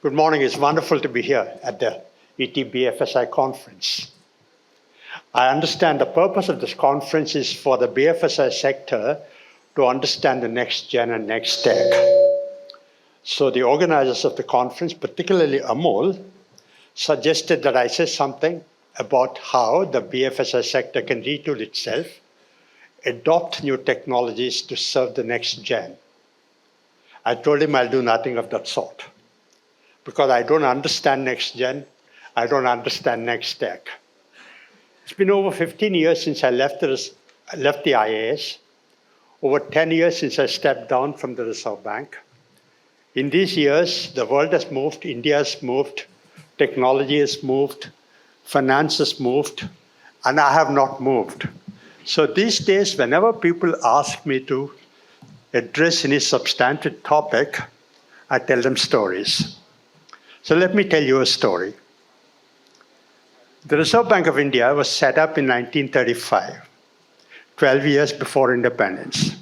Good morning. It's wonderful to be here at the ETBFSI conference. I understand the purpose of this conference is for the BFSI sector to understand the next gen and next tech. So the organizers of the conference, particularly Amol, suggested that I say something about how the BFSI sector can retool itself, adopt new technologies to serve the next gen. I told him I'll do nothing of that sort, because I don't understand next gen, I don't understand next tech. It's been over 15 years since I left the IAS, over 10 years since I stepped down from the Reserve Bank. In these years, the world has moved, India has moved, technology has moved, finance has moved, and I have not moved. So these days, whenever people ask me to address any substantive topic, I tell them stories. So let me tell you a story. The Reserve Bank of India was set up in 1935, 12 years before independence.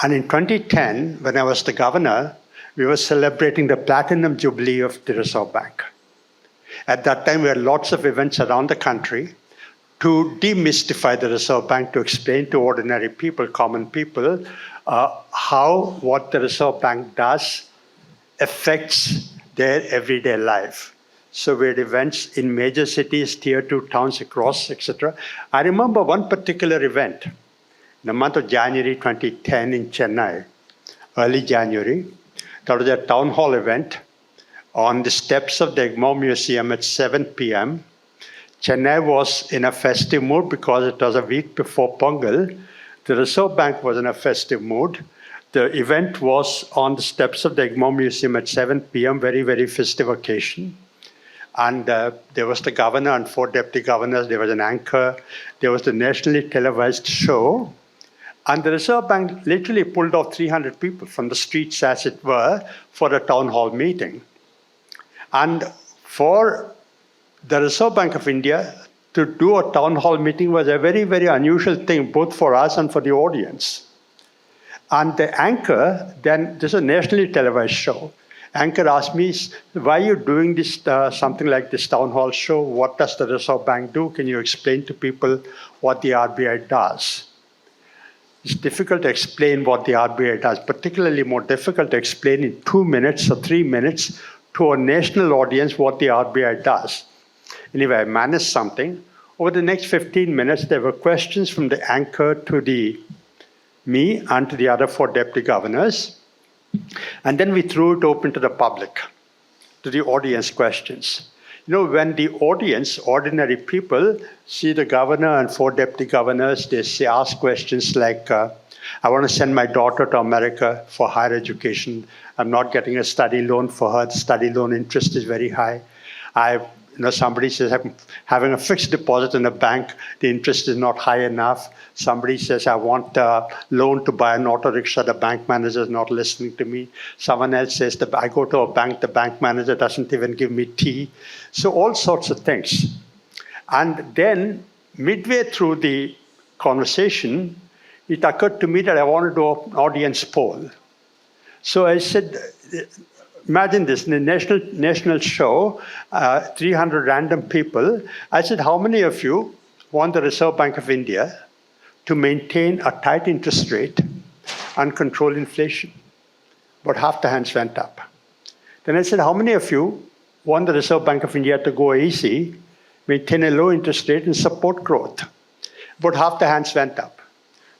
And in 2010, when I was the governor, we were celebrating the Platinum Jubilee of the Reserve Bank. At that time, we had lots of events around the country to demystify the Reserve Bank, to explain to ordinary people, common people, how what the Reserve Bank does affects their everyday life. So we had events in major cities, tier 2 towns across, etc. I remember one particular event in the month of January 2010 in Chennai, early January. That was a town hall event on the steps of the EGMO Museum at 7 p.m. Chennai was in a festive mood because it was a week before Pongal. The Reserve Bank was in a festive mood. The event was on the steps of the EGMO Museum at 7 p.m., very, very festive occasion. And there was the governor and 4 deputy governors, there was an anchor, there was the nationally televised show. And the Reserve Bank literally pulled off 300 people from the streets, as it were, for a town hall meeting. And for the Reserve Bank of India to do a town hall meeting was a very, very unusual thing, both for us and for the audience. And the anchor, then, this is a nationally televised show. Anchor asked me, why are you doing this, something like this town hall show? What does the Reserve Bank do? Can you explain to people what the RBI does? It's difficult to explain what the RBI does, particularly more difficult to explain in 2 minutes or 3 minutes to a national audience what the RBI does. Anyway, I managed something. Over the next 15 minutes, there were questions from the anchor to me and to the other 4 deputy governors. And then we threw it open to the public, to the audience questions. You know, when the audience, ordinary people, see the governor and 4 deputy governors, they ask questions like, I want to send my daughter to America for higher education. I'm not getting a study loan for her. The study loan interest is very high. Somebody says, I'm having a fixed deposit in a bank. The interest is not high enough. Somebody says, I want a loan to buy an auto rickshaw. The bank manager is not listening to me. Someone else says, I go to a bank. The bank manager doesn't even give me tea. So all sorts of things. And then midway through the conversation, it occurred to me that I wanted to do an audience poll. So I said, imagine this, in a national show, 300 random people. I said, how many of you want the Reserve Bank of India to maintain a tight interest rate and control inflation? About half the hands went up. Then I said, how many of you want the Reserve Bank of India to go easy, maintain a low interest rate and support growth? About half the hands went up.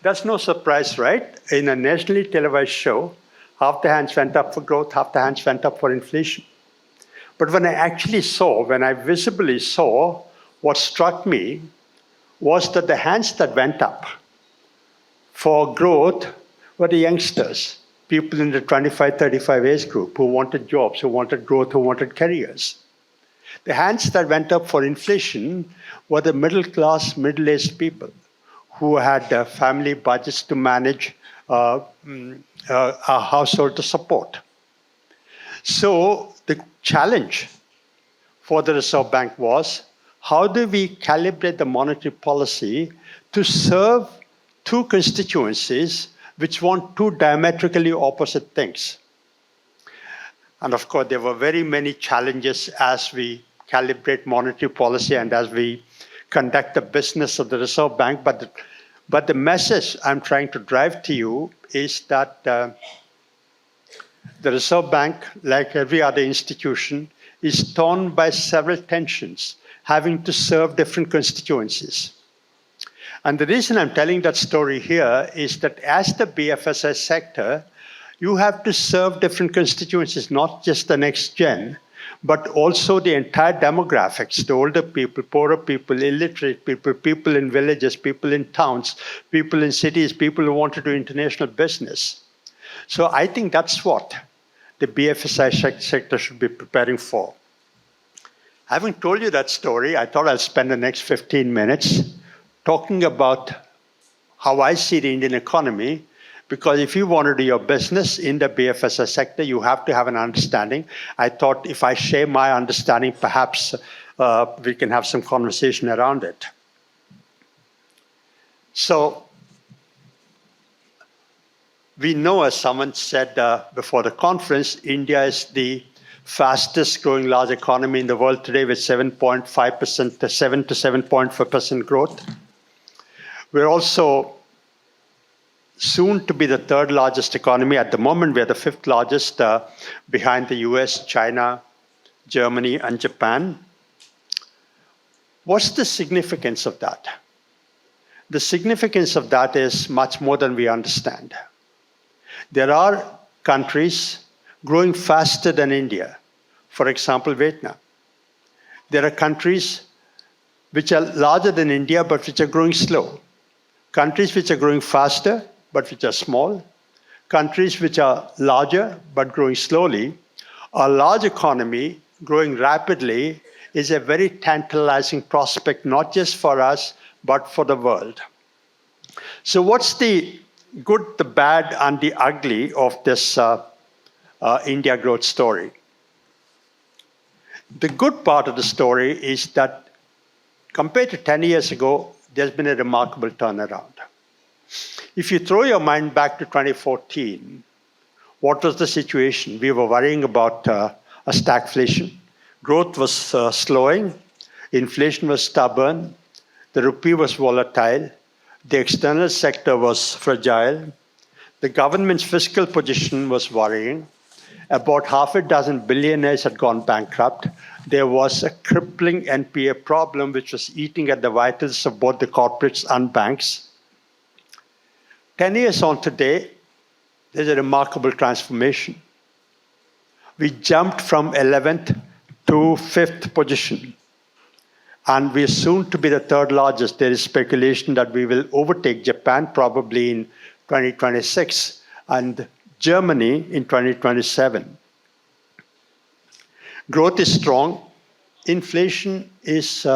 That's no surprise, right? In a nationally televised show, half the hands went up for growth, half the hands went up for inflation. But when I visibly saw, what struck me was that the hands that went up for growth were the youngsters, people in the 25-35 age group who wanted jobs, who wanted growth, who wanted careers. The hands that went up for inflation were the middle class, middle-aged people who had family budgets to manage, a household to support. So the challenge for the Reserve Bank was, how do we calibrate the monetary policy to serve 2 constituencies which want 2 diametrically opposite things? And of course, there were very many challenges as we calibrate monetary policy and as we conduct the business of the Reserve Bank. But the message I'm trying to drive to you is that the Reserve Bank, like every other institution, is torn by several tensions, having to serve different constituencies. And the reason I'm telling that story here is that as the BFSI sector, you have to serve different constituencies, not just the next gen, but also the entire demographics, the older people, poorer people, illiterate people, people in villages, people in towns, people in cities, people who want to do international business. So I think that's what the BFSI sector should be preparing for. Having told you that story, I thought I'll spend the next 15 minutes talking about how I see the Indian economy, because if you want to do your business in the BFSI sector, you have to have an understanding. I thought if I share my understanding, perhaps we can have some conversation around it. So we know, as someone said before the conference, India is the fastest growing large economy in the world today with 7.5%, 7 to 7.4% growth. We're also soon to be the third largest economy. At the moment, we're the fifth largest behind the US, China, Germany, and Japan. What's the significance of that? The significance of that is much more than we understand. There are countries growing faster than India. For example, Vietnam. There are countries which are larger than India, but which are growing slow. Countries which are growing faster, but which are small. Countries which are larger, but growing slowly. A large economy growing rapidly is a very tantalizing prospect, not just for us, but for the world. So what's the good, the bad, and the ugly of this India growth story? The good part of the story is that compared to 10 years ago, there's been a remarkable turnaround. If you throw your mind back to 2014, what was the situation? We were worrying about a stagflation. Growth was slowing. Inflation was stubborn. The rupee was volatile. The external sector was fragile. The government's fiscal position was worrying. About half a dozen billionaires had gone bankrupt. There was a crippling NPA problem which was eating at the vitals of both the corporates and banks. 10 years on today, there's a remarkable transformation. We jumped from 11th to 5th position. And we're soon to be the third largest. There is speculation that we will overtake Japan probably in 2026 and Germany in 2027. Growth is strong. Inflation is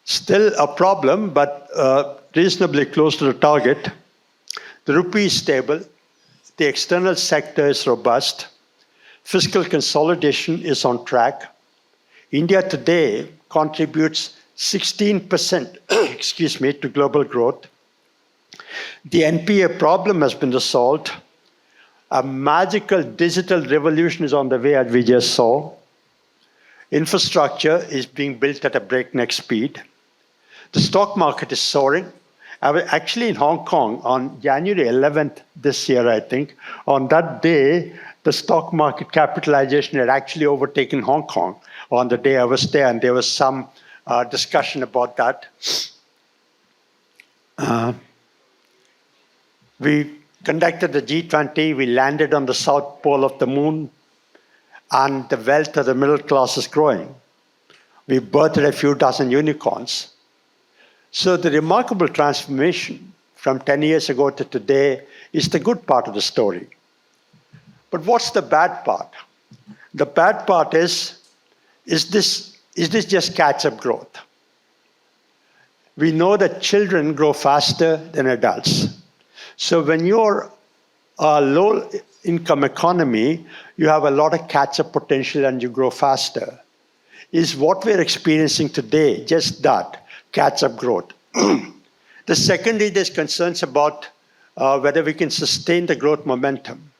still a problem, but reasonably close to the target. The rupee is stable. The external sector is robust. Fiscal consolidation is on track. India today contributes 16% to global growth. The NPA problem has been resolved. A magical digital revolution is on the way, as we just saw. Infrastructure is being built at a breakneck speed. The stock market is soaring. I was actually in Hong Kong on January 11th this year, I think. On that day, the stock market capitalization had actually overtaken Hong Kong on the day I was there, and there was some discussion about that. We conducted the G20, we landed on the south pole of the moon, and the wealth of the middle class is growing. We birthed a few dozen unicorns. So the remarkable transformation from 10 years ago to today is the good part of the story. But what's the bad part? The bad part is this just catch-up growth? We know that children grow faster than adults. So when you're a low-income economy, you have a lot of catch-up potential and you grow faster. Is what we're experiencing today just that? Catch-up growth. The second is there's concerns about whether we can sustain the growth momentum.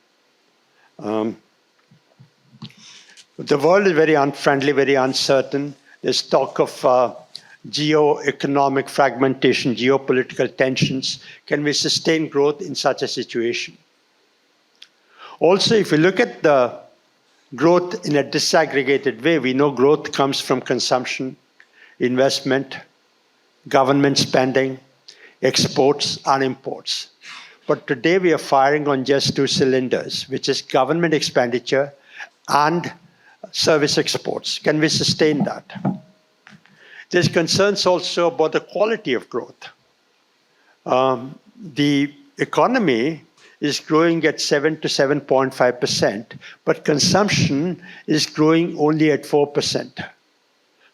The world is very unfriendly, very uncertain. There's talk of geo-economic fragmentation, geopolitical tensions. Can we sustain growth in such a situation? Also, if you look at the growth in a disaggregated way, we know growth comes from consumption, investment, government spending, exports and imports. But today we are firing on just two cylinders, which is government expenditure and service exports. Can we sustain that? There's concerns also about the quality of growth. The economy is growing at 7 to 7.5%, but consumption is growing only at 4%.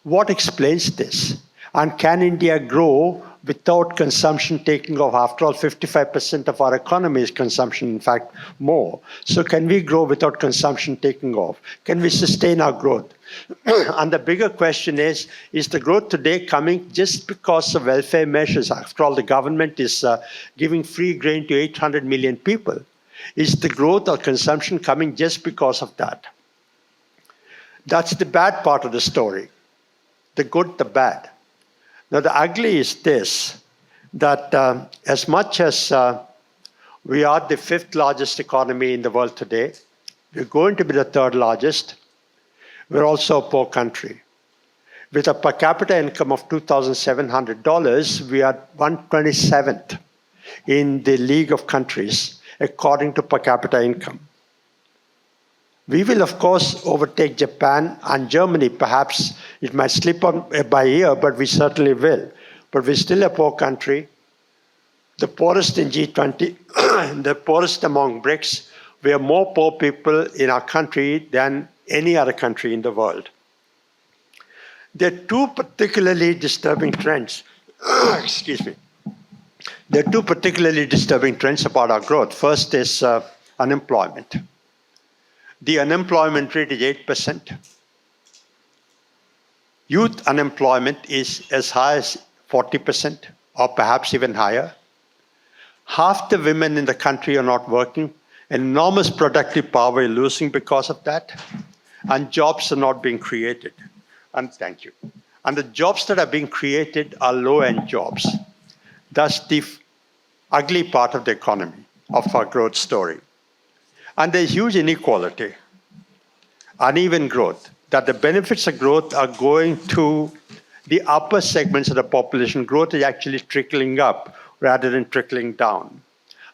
What explains this? And can India grow without consumption taking off? After all, 55% of our economy is consumption, in fact, more. So can we grow without consumption taking off? Can we sustain our growth? And the bigger question is the growth today coming just because of welfare measures? After all, the government is giving free grain to 800 million people. Is the growth or consumption coming just because of that? That's the bad part of the story. The good, the bad. Now, the ugly is this, that as much as we are the 5th largest economy in the world today, we're going to be the 3rd largest, we're also a poor country. With a per capita income of $2,700, we are 127th in the league of countries, according to per capita income. We will, of course, overtake Japan and Germany. Perhaps it might slip on by year, but we certainly will. But we're still a poor country, the poorest in G20, the poorest among BRICS. We have more poor people in our country than any other country in the world. There are two particularly disturbing trends. Excuse me. There are two particularly disturbing trends about our growth. First is unemployment. The unemployment rate is 8%. Youth unemployment is as high as 40%, or perhaps even higher. Half the women in the country are not working. Enormous productive power is losing because of that. And jobs are not being created. And thank you. And the jobs that are being created are low-end jobs. That's the ugly part of the economy, of our growth story. And there's huge inequality, uneven growth, that the benefits of growth are going to the upper segments of the population. Growth is actually trickling up rather than trickling down.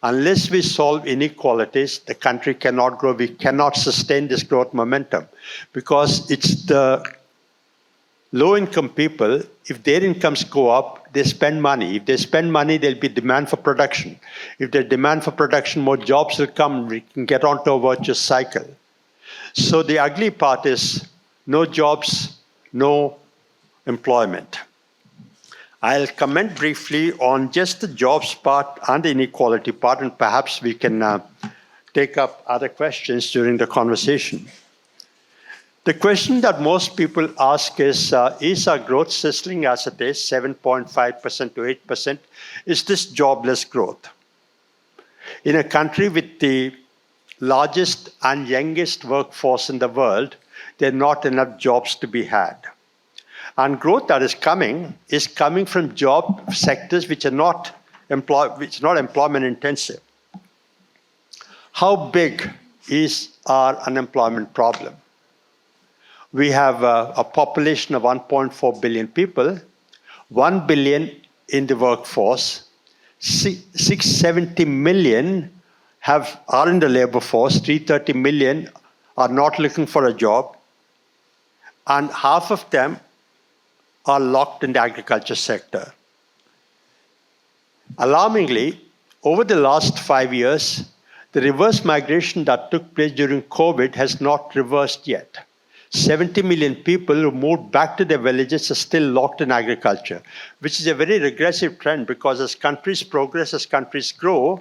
Unless we solve inequalities, the country cannot grow. We cannot sustain this growth momentum because it's the low-income people, if their incomes go up, they spend money. If they spend money, there'll be demand for production. If there's demand for production, more jobs will come. We can get onto a virtuous cycle. So the ugly part is no jobs, no employment. I'll comment briefly on just the jobs part and the inequality part, and perhaps we can take up other questions during the conversation. The question that most people ask is our growth sizzling as it is, 7.5% to 8%? Is this jobless growth? In a country with the largest and youngest workforce in the world, there are not enough jobs to be had. And growth that is coming from job sectors which are not employment intensive. How big is our unemployment problem? We have a population of 1.4 billion people, 1 billion in the workforce, 670 million are in the labor force, 330 million are not looking for a job, and half of them are locked in the agriculture sector. Alarmingly, over the last 5 years, the reverse migration that took place during COVID has not reversed yet. 70 million people who moved back to their villages are still locked in agriculture, which is a very regressive trend because as countries progress, as countries grow,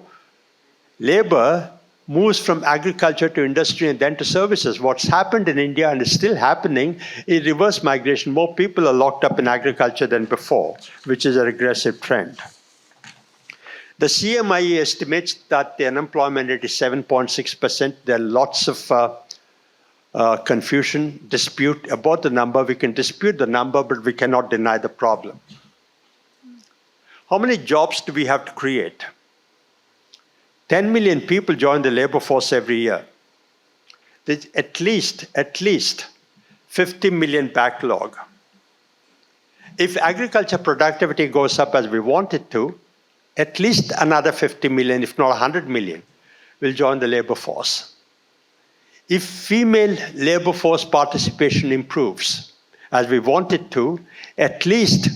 labor moves from agriculture to industry and then to services. What's happened in India and is still happening is reverse migration. More people are locked up in agriculture than before, which is a regressive trend. The CMIE estimates that the unemployment rate is 7.6%. There are lots of confusion, dispute about the number. We can dispute the number, but we cannot deny the problem. How many jobs do we have to create? 10 million people join the labor force every year. There's at least 50 million backlog. If agriculture productivity goes up as we want it to, at least another 50 million, if not 100 million, will join the labor force. If female labor force participation improves, as we want it to, at least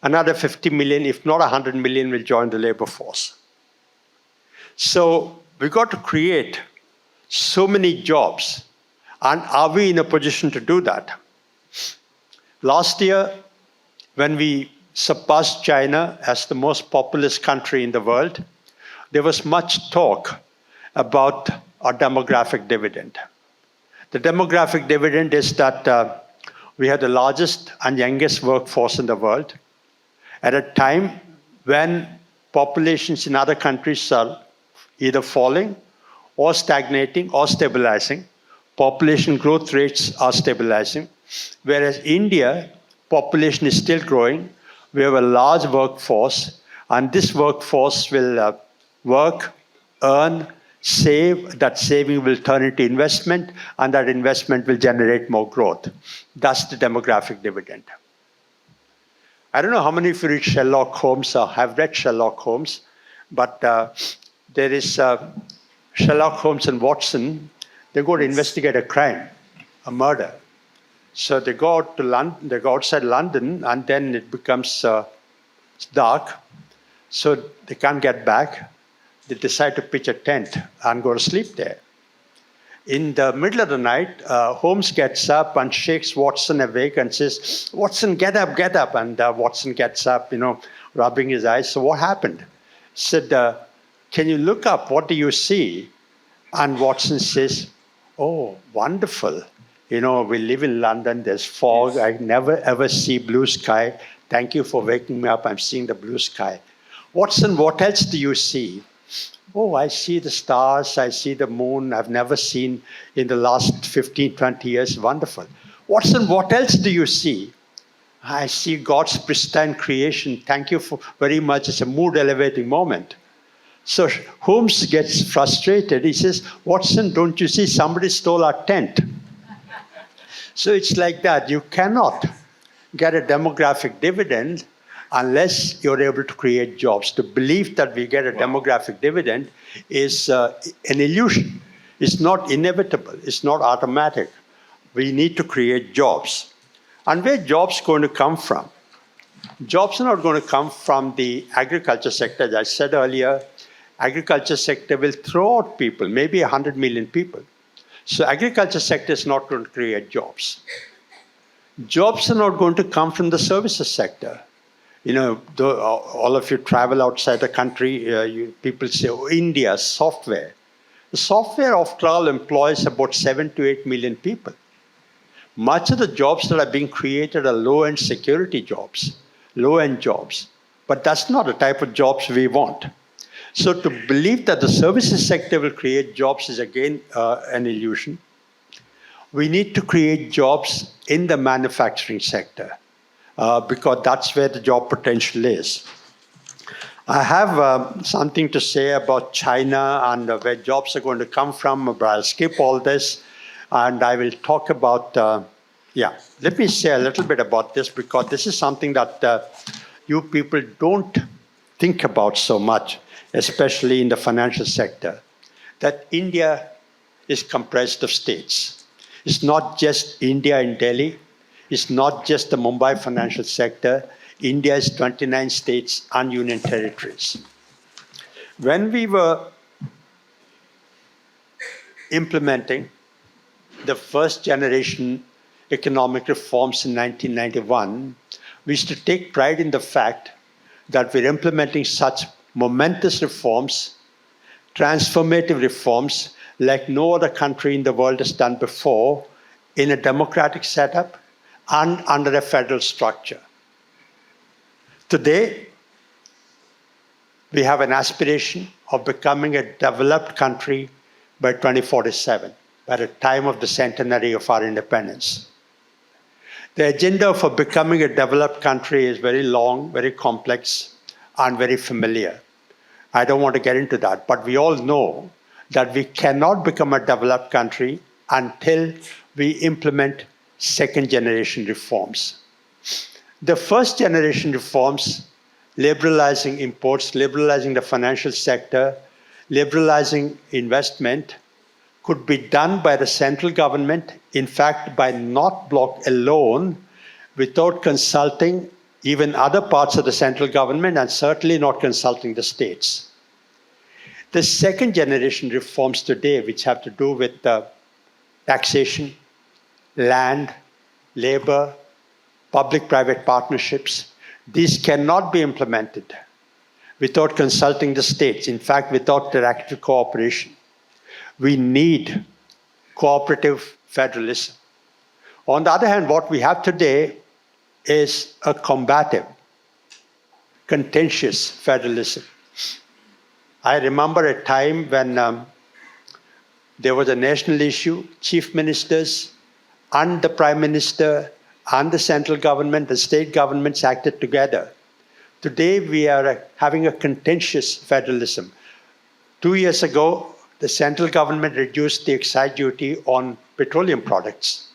another 50 million, if not 100 million, will join the labor force. So we've got to create so many jobs. And are we in a position to do that? Last year, when we surpassed China as the most populous country in the world, there was much talk about our demographic dividend. The demographic dividend is that we had the largest and youngest workforce in the world at a time when populations in other countries are either falling or stagnating or stabilizing. Population growth rates are stabilizing, whereas India, population is still growing. We have a large workforce, and this workforce will work, earn, save. That saving will turn into investment, and that investment will generate more growth. That's the demographic dividend. I don't know how many of you read Sherlock Holmes or have read Sherlock Holmes, but there is Sherlock Holmes and Watson. They go to investigate a crime, a murder. So they go out to London, they go outside London, and then it becomes dark. So they can't get back. They decide to pitch a tent and go to sleep there. In the middle of the night, Holmes gets up and shakes Watson awake and says, "Watson, get up, get up." And Watson gets up, rubbing his eyes. "So what happened?" He said, "Can you look up? What do you see?" And Watson says, "Oh, wonderful. We live in London, there's fog, I never ever see blue sky. Thank you for waking me up, I'm seeing the blue sky." "Watson, what else do you see?" "Oh, I see the stars, I see the moon, I've never seen in the last 15, 20 years, wonderful." "Watson, what else do you see?" "I see God's pristine creation, thank you very much, it's a mood elevating moment." So Holmes gets frustrated, he says, "Watson, don't you see somebody stole our tent?" So it's like that. You cannot get a demographic dividend unless you're able to create jobs. To believe that we get a demographic dividend is an illusion. It's not inevitable. It's not automatic. We need to create jobs. And where are jobs going to come from? Jobs are not going to come from the agriculture sector. As I said earlier, agriculture sector will throw out people, maybe 100 million people. So agriculture sector is not going to create jobs. Jobs are not going to come from the services sector. All of you travel outside the country, people say, "Oh, India, software." The software, after all, employs about 7 to 8 million people. Much of the jobs that are being created are low-end security jobs, low-end jobs. But that's not the type of jobs we want. So to believe that the services sector will create jobs is again an illusion. We need to create jobs in the manufacturing sector because that's where the job potential is. I have something to say about China and where jobs are going to come from, but I'll skip all this and I will talk about, let me say a little bit about this because this is something that you people don't think about so much, especially in the financial sector, that India is comprised of states. It's not just India in Delhi. It's not just the Mumbai financial sector. India is 29 states and union territories. When we were implementing the first generation economic reforms in 1991, we used to take pride in the fact that we're implementing such momentous reforms, transformative reforms, like no other country in the world has done before, in a democratic setup and under a federal structure. Today, we have an aspiration of becoming a developed country by 2047. by the time of the centenary of our independence. The agenda for becoming a developed country is very long, very complex, and very familiar. I don't want to get into that, but we all know that we cannot become a developed country until we implement second-generation reforms. The first-generation reforms, liberalizing imports, liberalizing the financial sector, liberalizing investment, could be done by the central government, in fact, by North Bloc alone, without consulting even other parts of the central government and certainly not consulting the states. The second generation reforms today, which have to do with taxation, land, labor, public-private partnerships, these cannot be implemented without consulting the states, in fact, without their active cooperation. We need cooperative federalism. On the other hand, what we have today is a combative, contentious federalism. I remember a time when there was a national issue, chief ministers and the prime minister and the central government, the state governments acted together. Today we are having a contentious federalism. 2 years ago, the central government reduced the excise duty on petroleum products.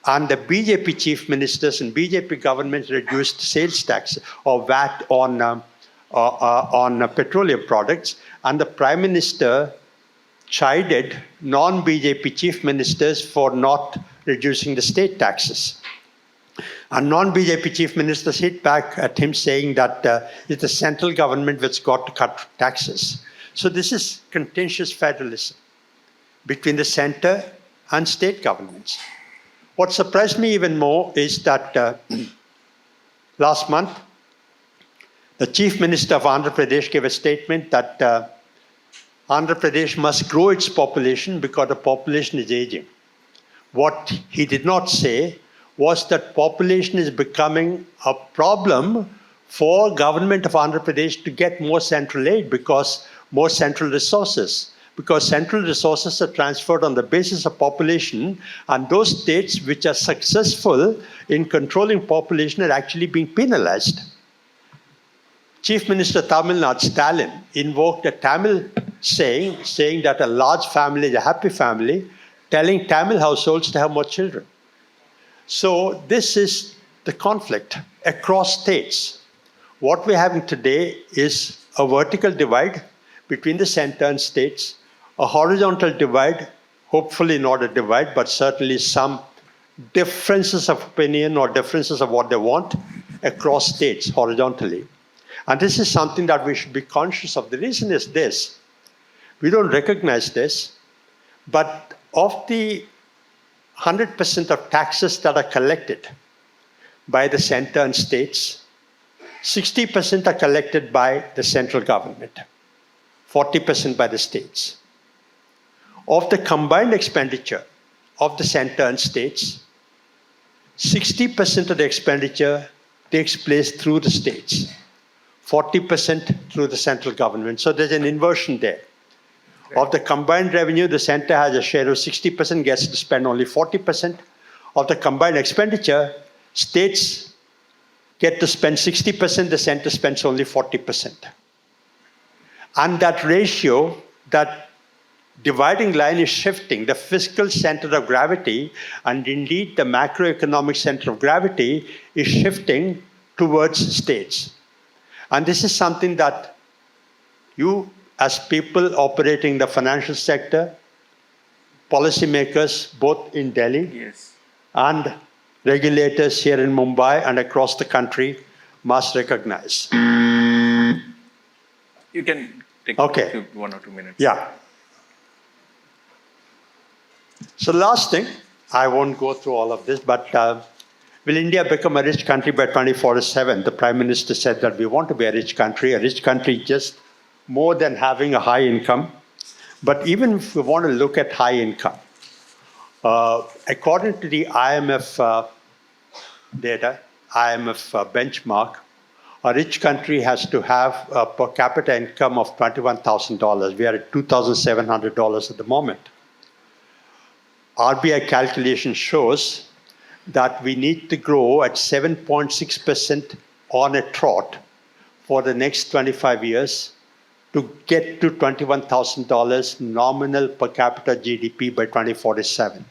And the BJP chief ministers and BJP governments reduced sales tax or VAT on petroleum products. And the prime minister chided non-BJP chief ministers for not reducing the state taxes. And non-BJP chief ministers hit back at him saying that it's the central government that's got to cut taxes. So this is contentious federalism between the center and state governments. What surprised me even more is that last month, the Chief Minister of Andhra Pradesh gave a statement that Andhra Pradesh must grow its population because the population is aging. What he did not say was that population is becoming a problem for government of Andhra Pradesh to get more central aid because more central resources. Because central resources are transferred on the basis of population, and those states which are successful in controlling population are actually being penalized. Chief Minister Tamil Nadu, Stalin, invoked a Tamil saying that a large family is a happy family, telling Tamil households to have more children. So this is the conflict across states. What we're having today is a vertical divide between the center and states, a horizontal divide, hopefully not a divide, but certainly some differences of opinion or differences of what they want across states horizontally. And this is something that we should be conscious of. The reason is this: we don't recognize this, but of the 100% of taxes that are collected by the center and states, 60% are collected by the central government, 40% by the states. Of the combined expenditure of the center and states, 60% of the expenditure takes place through the states, 40% through the central government. So there's an inversion there. Of the combined revenue, the center has a share of 60%, gets to spend only 40%. Of the combined expenditure, states get to spend 60%, the center spends only 40%. And that ratio, that dividing line is shifting. The fiscal center of gravity, and indeed the macroeconomic center of gravity, is shifting towards states. And this is something that you, as people operating the financial sector, policymakers both in Delhi and regulators here in Mumbai and across the country must recognize. You can take 1 or 2 minutes. Yeah. So last thing, I won't go through all of this, but will India become a rich country by 2047? The Prime Minister said that we want to be a rich country just more than having a high income. But even if we want to look at high income, according to the IMF data, IMF benchmark, a rich country has to have a per capita income of $21,000. We are at $2,700 at the moment. RBI calculation shows that we need to grow at 7.6% on a trot for the next 25 years to get to $21,000 nominal per capita GDP by 2047.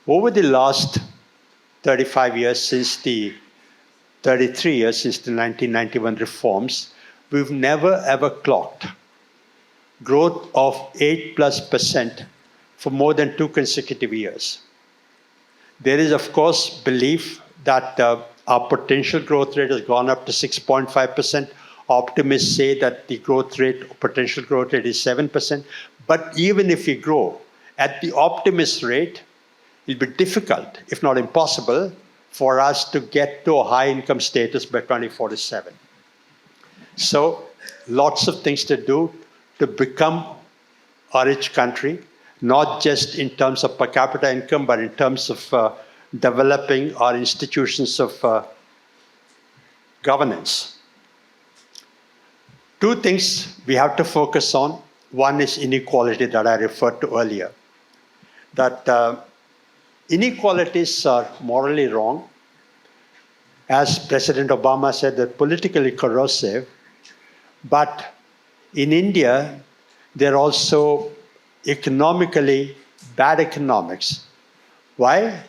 Over the last 33 years since the 1991 reforms, we've never ever clocked growth of 8+% for more than 2 consecutive years. There is, of course, belief that our potential growth rate has gone up to 6.5%. Optimists say that the potential growth rate is 7%. But even if we grow at the optimist rate, it'll be difficult, if not impossible, for us to get to a high income status by 2047. So lots of things to do to become a rich country, not just in terms of per capita income, but in terms of developing our institutions of governance. 2 things we have to focus on. One is inequality that I referred to earlier. That inequalities are morally wrong. As President Obama said, they're politically corrosive. But in India, they're also economically bad economics. Why?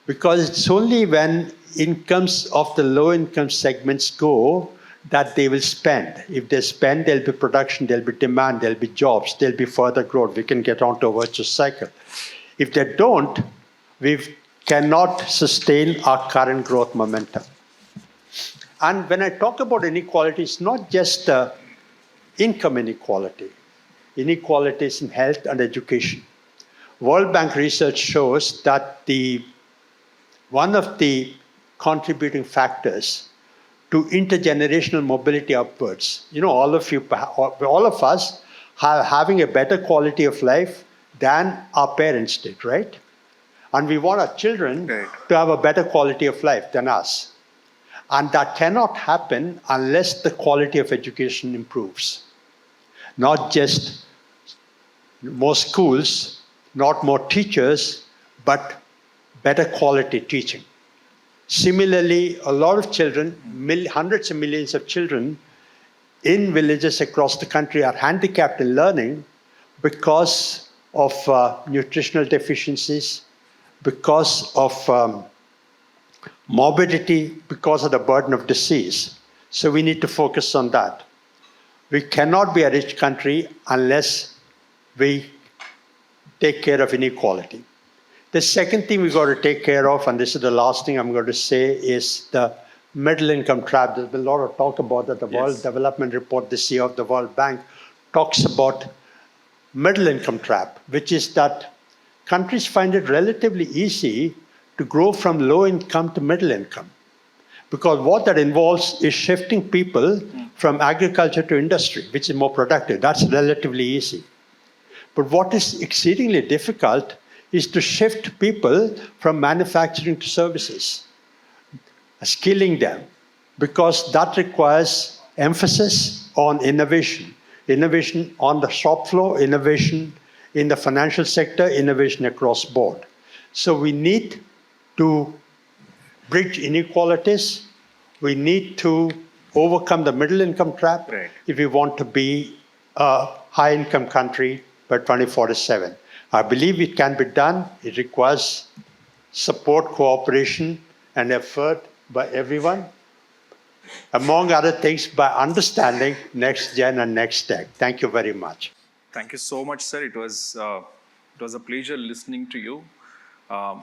Because it's only when incomes of the low-income segments go that they will spend. If they spend, there'll be production, there'll be demand, there'll be jobs, there'll be further growth. We can get onto a virtuous cycle. If they don't, we cannot sustain our current growth momentum. And when I talk about inequality, it's not just income inequality. Inequalities in health and education. World Bank research shows that one of the contributing factors to intergenerational mobility upwards, all of us are having a better quality of life than our parents did, right? And we want our children to have a better quality of life than us. And that cannot happen unless the quality of education improves. Not just more schools, not more teachers, but better quality teaching. Similarly, a lot of children, hundreds of millions of children in villages across the country are handicapped in learning because of nutritional deficiencies, because of morbidity, because of the burden of disease. So we need to focus on that. We cannot be a rich country unless we take care of inequality. The second thing we've got to take care of, and this is the last thing I'm going to say, is the middle income trap. There's been a lot of talk about that. The World Development Report this year of the World Bank talks about middle income trap, which is that countries find it relatively easy to grow from low income to middle income. Because what that involves is shifting people from agriculture to industry, which is more productive. That's relatively easy. But what is exceedingly difficult is to shift people from manufacturing to services, skilling them, because that requires emphasis on innovation. Innovation on the shop floor, innovation in the financial sector, innovation across board. So we need to bridge inequalities. We need to overcome the middle income trap if we want to be a high income country by 2047. I believe it can be done. It requires support, cooperation, and effort by everyone. Among other things, by understanding next gen and next tech. Thank you very much. Thank you so much, sir. It was a pleasure listening to you.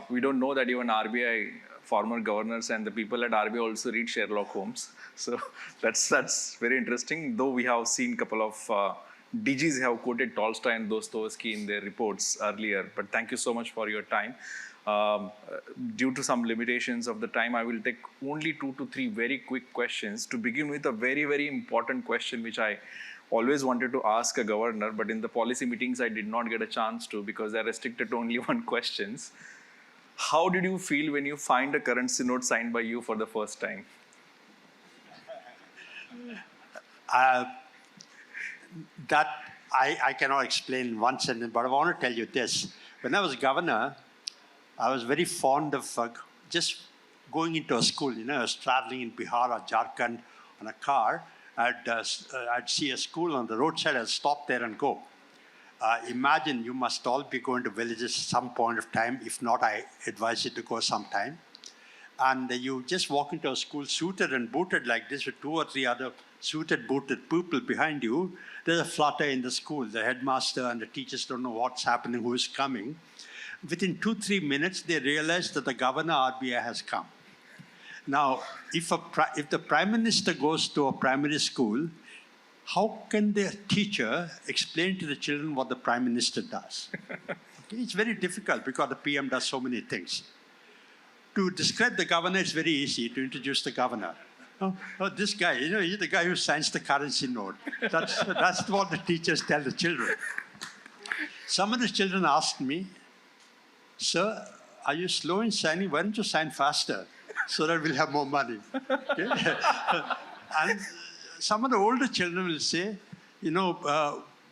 We don't know that even RBI former governors and the people at RBI also read Sherlock Holmes. So that's very interesting. Though we have seen a couple of DGs have quoted Tolstoy and Dostoevsky in their reports earlier. But thank you so much for your time. Due to some limitations of the time, I will take only 2 to 3 very quick questions. To begin with, a very, very important question which I always wanted to ask a governor, but in the policy meetings I did not get a chance to because they're restricted to only 1 question. How did you feel when you find a currency note signed by you for the first time? That I cannot explain in 1 sentence, but I want to tell you this. When I was governor, I was very fond of just going into a school. I was traveling in Bihar or Jharkhand on a car. I'd see a school on the roadside. I'd stop there and go. Imagine you must all be going to villages some point of time. If not, I advise you to go sometime. And you just walk into a school suited and booted like this with 2 or 3 other suited, booted people behind you. There's a flutter in the school. The headmaster and the teachers don't know what's happening, who is coming. Within 2-3 minutes, they realize that the governor RBI has come. Now, if the prime minister goes to a primary school, how can the teacher explain to the children what the prime minister does? Okay, it's very difficult because the PM does so many things. To describe the governor, it's very easy to introduce the governor. Oh, this guy, he's the guy who signs the currency note. That's what the teachers tell the children. Some of the children asked me, "Sir, are you slow in signing? Why don't you sign faster so that we'll have more money?" Okay? And some of the older children will say,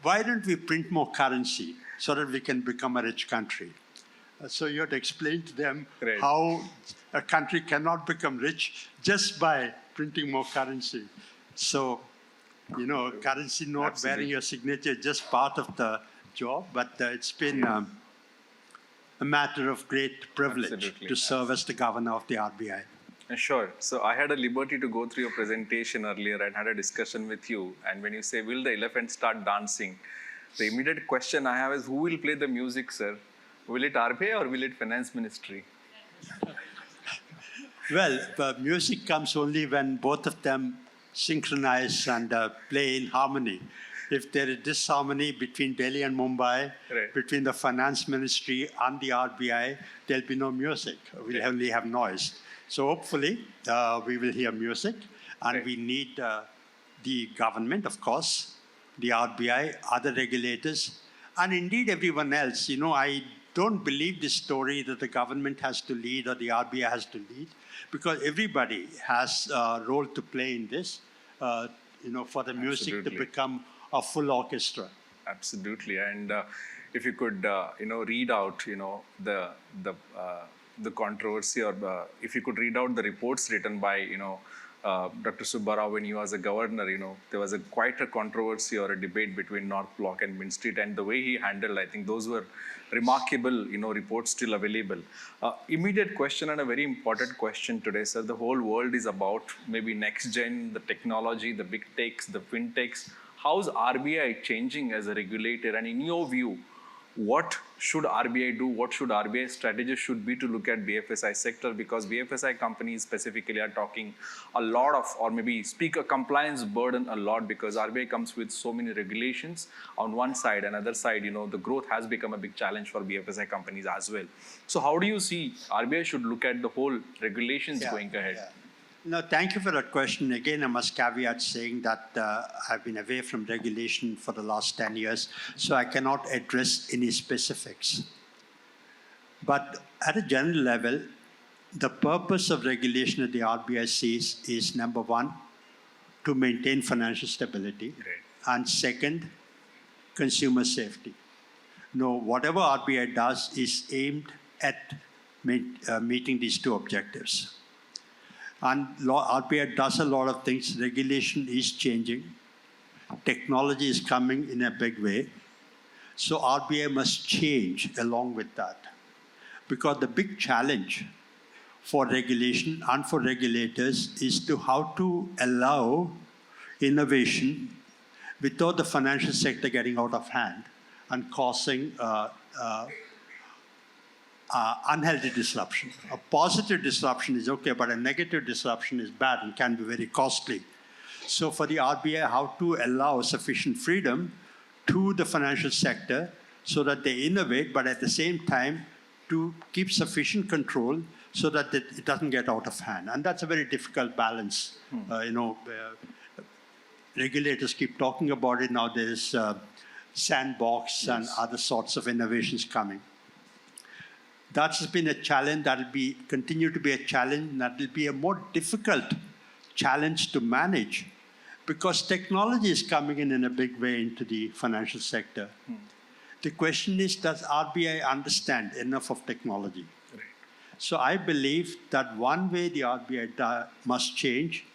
why don't we print more currency so that we can become a rich country? So you have to explain to them how a country cannot become rich just by printing more currency. So, currency note bearing your signature is just part of the job, but it's been a matter of great privilege to serve as the governor of the RBI. Sure. So I had a liberty to go through your presentation earlier and had a discussion with you. And when you say, will the elephant start dancing? The immediate question I have is, who will play the music, sir? Will it RBI or will it Finance Ministry? Well, music comes only when both of them synchronize and play in harmony. If there is disharmony between Delhi and Mumbai, between the Finance Ministry and the RBI, there'll be no music. We'll only have noise. So hopefully, we will hear music, and we need the government, of course, the RBI, other regulators, and indeed everyone else. I don't believe this story that the government has to lead or the RBI has to lead, because everybody has a role to play in this, for the music to become a full orchestra. Absolutely. And if you could, read out, the controversy, or if you could read out the reports written by, Dr. Subbarao when he was a governor, there was quite a controversy or a debate between North Block and Mint Street, and the way he handled, I think those were remarkable, reports still available. Immediate question, and a very important question today, sir. The whole world is about maybe next gen, the technology, the big techs, the fintechs. How's RBI changing as a regulator? And in your view, what should RBI do? What should RBI strategy should be to look at BFSI sector? Because BFSI companies specifically are talking a lot of, or maybe speak a compliance burden a lot, because RBI comes with so many regulations on one side, and other side, the growth has become a big challenge for BFSI companies as well. So how do you see RBI should look at the whole regulations going ahead? Yeah. No, thank you for that question. Again, I must caveat saying that I've been away from regulation for the last 10 years, so I cannot address any specifics. But at a general level, the purpose of regulation at the RBI says is, number one, to maintain financial stability, and second, consumer safety. No, whatever RBI does is aimed at meeting these two objectives. And RBI does a lot of things. Regulation is changing. Technology is coming in a big way. So RBI must change along with that. Because the big challenge for regulation and for regulators is to how to allow innovation without the financial sector getting out of hand and causing unhealthy disruption. A positive disruption is okay, but a negative disruption is bad and can be very costly. So for the RBI, how to allow sufficient freedom to the financial sector so that they innovate, but at the same time to keep sufficient control so that it doesn't get out of hand. And that's a very difficult balance. Regulators keep talking about it now. There's sandbox and other sorts of innovations coming. That's been a challenge. That'll continue to be a challenge. That'll be a more difficult challenge to manage, because technology is coming in a big way into the financial sector. The question is, does RBI understand enough of technology? Right. So I believe that one way the RBI must change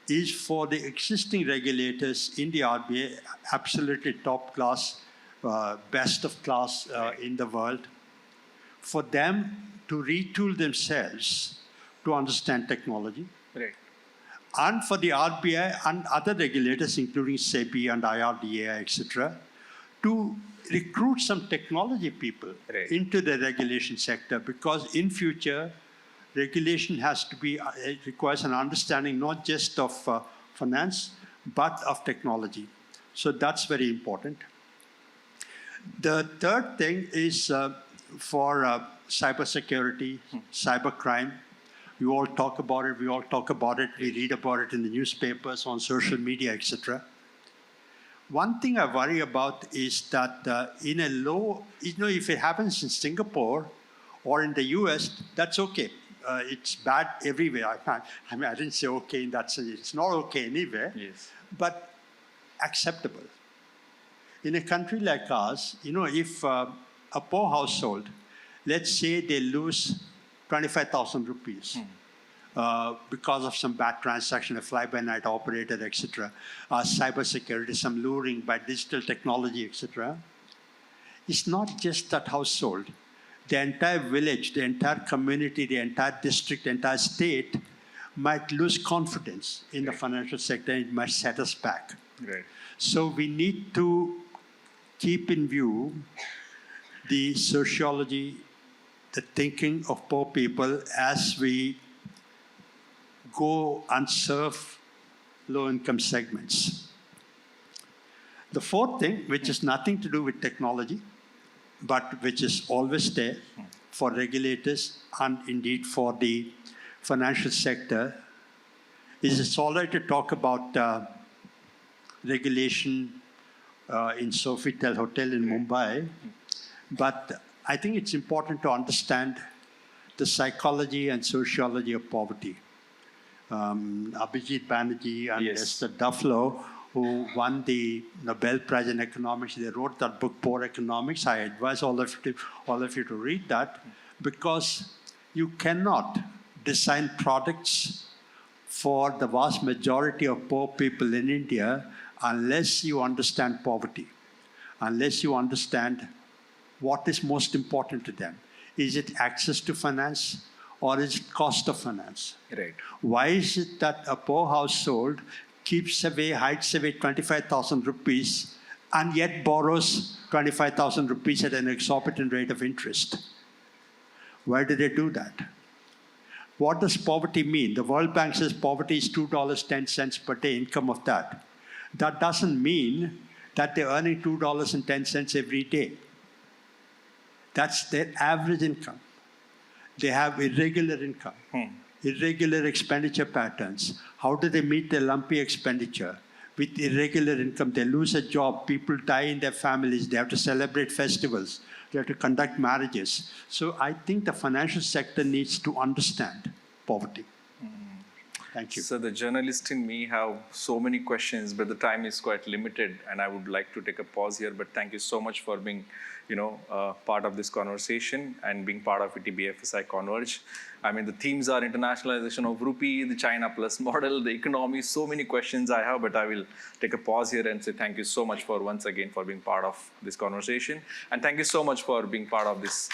is for the existing regulators in the RBI, absolutely top class, best of class in the world, for them to retool themselves to understand technology. Right. And for the RBI and other regulators, including SEBI and IRDA, etc., to recruit some technology people Right. into the regulation sector, because in future, regulation has to be, it requires an understanding not just of finance, but of technology. So that's very important. The third thing is for cybersecurity, cybercrime. You all talk about it, we all talk about it, we read about it in the newspapers, on social media, etc. One thing I worry about is that in a low, if it happens in Singapore or in the US, that's okay. It's bad everywhere. I didn't say okay in that sense. It's not okay anywhere, Yes. but acceptable. In a country like ours, if a poor household, let's say they lose 25,000 rupees because of some bad transaction, a fly-by-night operator, etc., cybersecurity, some luring by digital technology, etc., it's not just that household. The entire village, the entire community, the entire district, the entire state might lose confidence in the financial sector. It might set us back. Right. So we need to keep in view the sociology, the thinking of poor people as we go and serve low-income segments. The fourth thing, which is nothing to do with technology, but which is always there for regulators and indeed for the financial sector, is it's all right to talk about regulation in Sofitel Hotel in Mumbai, but I think it's important to understand the psychology and sociology of poverty. Abhijit Banerjee and Yes. Esther Duflo, who won the Nobel Prize in Economics, they wrote that book, Poor Economics. I advise all of you to read that, because you cannot design products for the vast majority of poor people in India unless you understand poverty, unless you understand what is most important to them. Is it access to finance, or is it cost of finance? Right. Why is it that a poor household hides away 25,000 rupees and yet borrows 25,000 rupees at an exorbitant rate of interest? Why do they do that? What does poverty mean? The World Bank says poverty is $2.10 per day income of that. That doesn't mean that they're earning $2.10 every day. That's their average income. They have irregular income, irregular expenditure patterns. How do they meet their lumpy expenditure? With irregular income, they lose a job, people die in their families, they have to celebrate festivals, they have to conduct marriages. So I think the financial sector needs to understand poverty. Thank you. So the journalist in me have so many questions, but the time is quite limited, and I would like to take a pause here. But thank you so much for being, part of this conversation and being part of ETBFSI Converge. I mean, the themes are internationalization of rupee, the China Plus model, the economy. So many questions I have, but I will take a pause here and say thank you so much for once again for being part of this conversation, and thank you so much for being part of this.